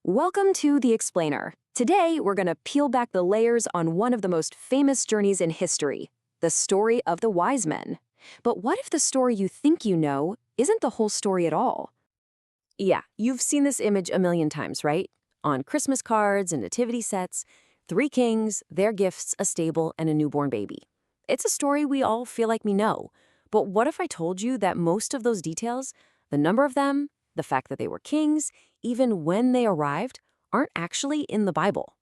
Welcome to The Explainer. Today, we're going to peel back the layers on one of the most famous journeys in history, the story of the wise men. But what if the story you think you know isn't the whole story at all? Yeah, you've seen this image a million times, right? On Christmas cards and nativity sets, three kings, their gifts, a stable, and a newborn baby. It's a story we all feel like we know. But what if I told you that most of those details, the number of them, the fact that they were kings, even when they arrived, aren't actually in the Bible?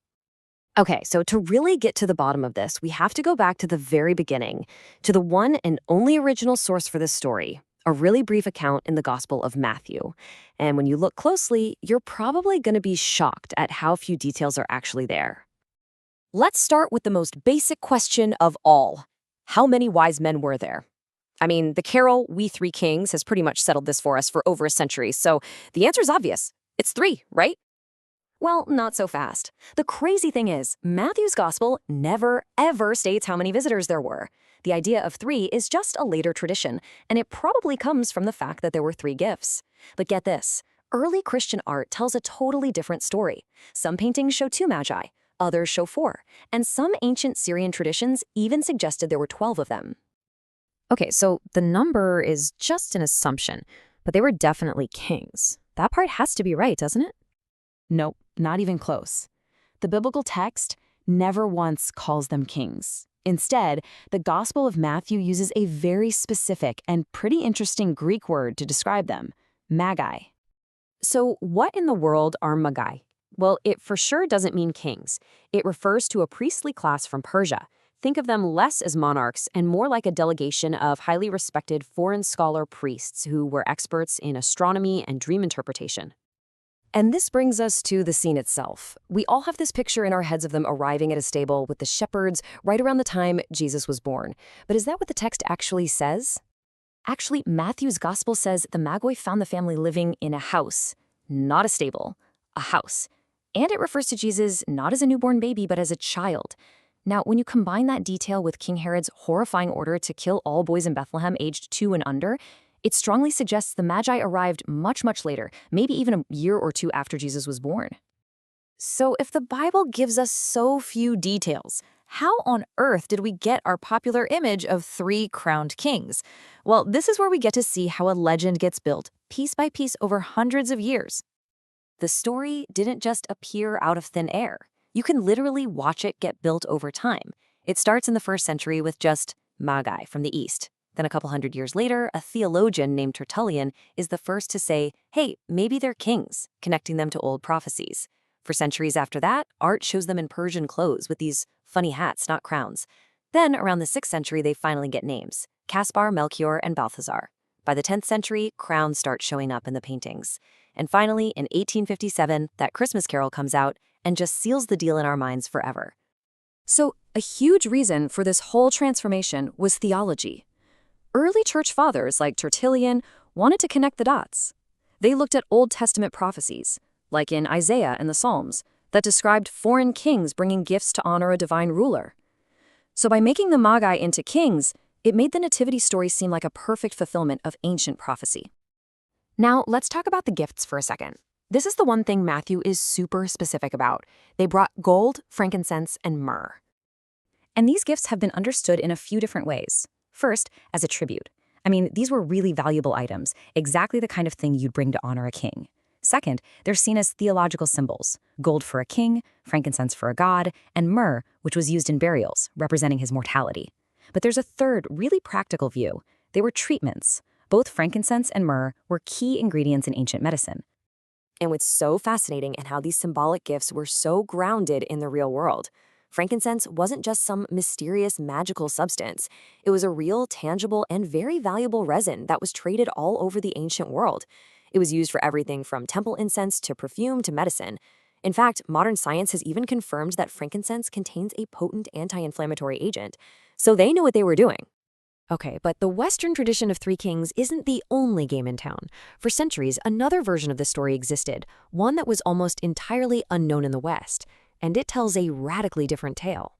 Okay, so to really get to the bottom of this, we have to go back to the very beginning, to the one and only original source for this story, a really brief account in the Gospel of Matthew. And when you look closely, you're probably going to be shocked at how few details are actually there. Let's start with the most basic question of all. How many wise men were there? I mean, the carol, We Three Kings, has pretty much settled this for us for over a century, so the answer's obvious. It's three, right? Well, not so fast. The crazy thing is, Matthew's gospel never, ever states how many visitors there were. The idea of three is just a later tradition, and it probably comes from the fact that there were three gifts. But get this, early Christian art tells a totally different story. Some paintings show two magi, others show four, and some ancient Syrian traditions even suggested there were 12 of them. Okay, so the number is just an assumption, but they were definitely kings. That part has to be right, doesn't it? Nope, not even close. The biblical text never once calls them kings. Instead, the Gospel of Matthew uses a very specific and pretty interesting Greek word to describe them, Magi. So what in the world are Magi? Well, it for sure doesn't mean kings. It refers to a priestly class from Persia. Think of them less as monarchs and more like a delegation of highly respected foreign scholar priests who were experts in astronomy and dream interpretation. And this brings us to the scene itself. We all have this picture in our heads of them arriving at a stable with the shepherds right around the time Jesus was born. But is that what the text actually says? Actually, Matthew's gospel says the Magi found the family living in a house, not a stable, a house. And it refers to Jesus not as a newborn baby, but as a child. Now, when you combine that detail with King Herod's horrifying order to kill all boys in Bethlehem aged 2 and under, it strongly suggests the Magi arrived much, much later, maybe even a year or two after Jesus was born. So if the Bible gives us so few details, how on earth did we get our popular image of three crowned kings? Well, this is where we get to see how a legend gets built, piece by piece over hundreds of years. The story didn't just appear out of thin air. You can literally watch it get built over time. It starts in the 1st century with just Magi from the east. Then a couple hundred years later, a theologian named Tertullian is the first to say, hey, maybe they're kings, connecting them to old prophecies. For centuries after that, art shows them in Persian clothes with these funny hats, not crowns. Then, around the 6th century, they finally get names, Caspar, Melchior, and Balthazar. By the 10th century, crowns start showing up in the paintings. And finally, in 1857, that Christmas carol comes out and just seals the deal in our minds forever. So, a huge reason for this whole transformation was theology. Early church fathers like Tertullian wanted to connect the dots. They looked at Old Testament prophecies, like in Isaiah and the Psalms, that described foreign kings bringing gifts to honor a divine ruler. So by making the Magi into kings, it made the nativity story seem like a perfect fulfillment of ancient prophecy. Now, let's talk about the gifts for a second. This is the one thing Matthew is super specific about. They brought gold, frankincense, and myrrh. And these gifts have been understood in a few different ways. First, as a tribute. I mean, these were really valuable items, exactly the kind of thing you'd bring to honor a king. Second, they're seen as theological symbols. Gold for a king, frankincense for a god, and myrrh, which was used in burials, representing his mortality. But there's a third, really practical view. They were treatments. Both frankincense and myrrh were key ingredients in ancient medicine. And what's so fascinating in how these symbolic gifts were so grounded in the real world. Frankincense wasn't just some mysterious magical substance. It was a real, tangible, and very valuable resin that was traded all over the ancient world. It was used for everything from temple incense to perfume to medicine. In fact, modern science has even confirmed that frankincense contains a potent anti-inflammatory agent. So they knew what they were doing. Okay, but the Western tradition of three kings isn't the only game in town. For centuries, another version of the story existed, one that was almost entirely unknown in the West. And it tells a radically different tale.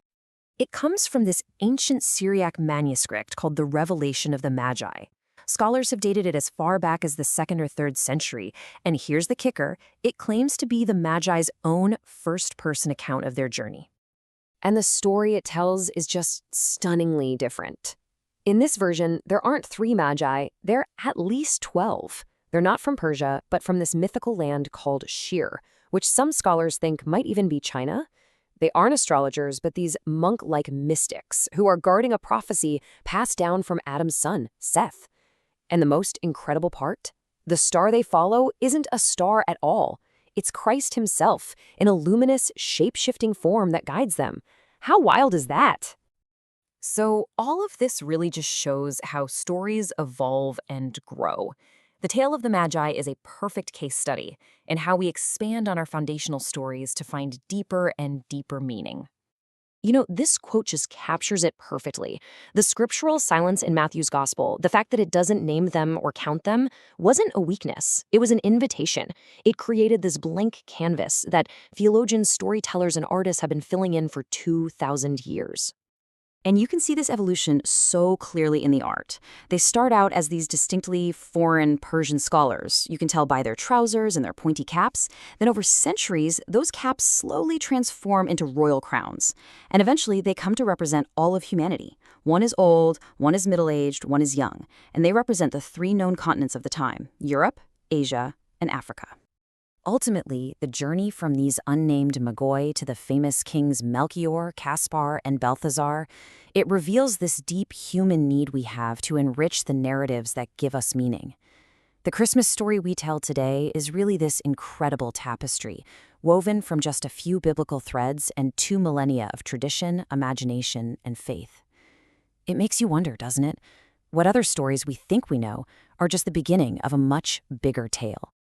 It comes from this ancient Syriac manuscript called the Revelation of the Magi. Scholars have dated it as far back as the 2nd or 3rd century, and here's the kicker, it claims to be the Magi's own first-person account of their journey. And the story it tells is just stunningly different. In this version, there aren't 3 Magi, there are at least 12. They're not from Persia, but from this mythical land called Shir, which some scholars think might even be China. They aren't astrologers, but these monk-like mystics who are guarding a prophecy passed down from Adam's son, Seth. And the most incredible part? The star they follow isn't a star at all. It's Christ himself, in a luminous, shape-shifting form that guides them. How wild is that? So all of this really just shows how stories evolve and grow. The tale of the Magi is a perfect case study in how we expand on our foundational stories to find deeper and deeper meaning. This quote just captures it perfectly. The scriptural silence in Matthew's gospel, the fact that it doesn't name them or count them, wasn't a weakness. It was an invitation. It created this blank canvas that theologians, storytellers, and artists have been filling in for 2,000 years. And you can see this evolution so clearly in the art. They start out as these distinctly foreign Persian scholars. You can tell by their trousers and their pointy caps. Then over centuries, those caps slowly transform into royal crowns. And eventually, they come to represent all of humanity. One is old, one is middle-aged, one is young. And they represent the 3 known continents of the time: Europe, Asia, and Africa. Ultimately, the journey from these unnamed Magi to the famous kings Melchior, Caspar, and Balthazar, it reveals this deep human need we have to enrich the narratives that give us meaning. The Christmas story we tell today is really this incredible tapestry, woven from just a few biblical threads and 2 millennia of tradition, imagination, and faith. It makes you wonder, doesn't it? What other stories we think we know are just the beginning of a much bigger tale.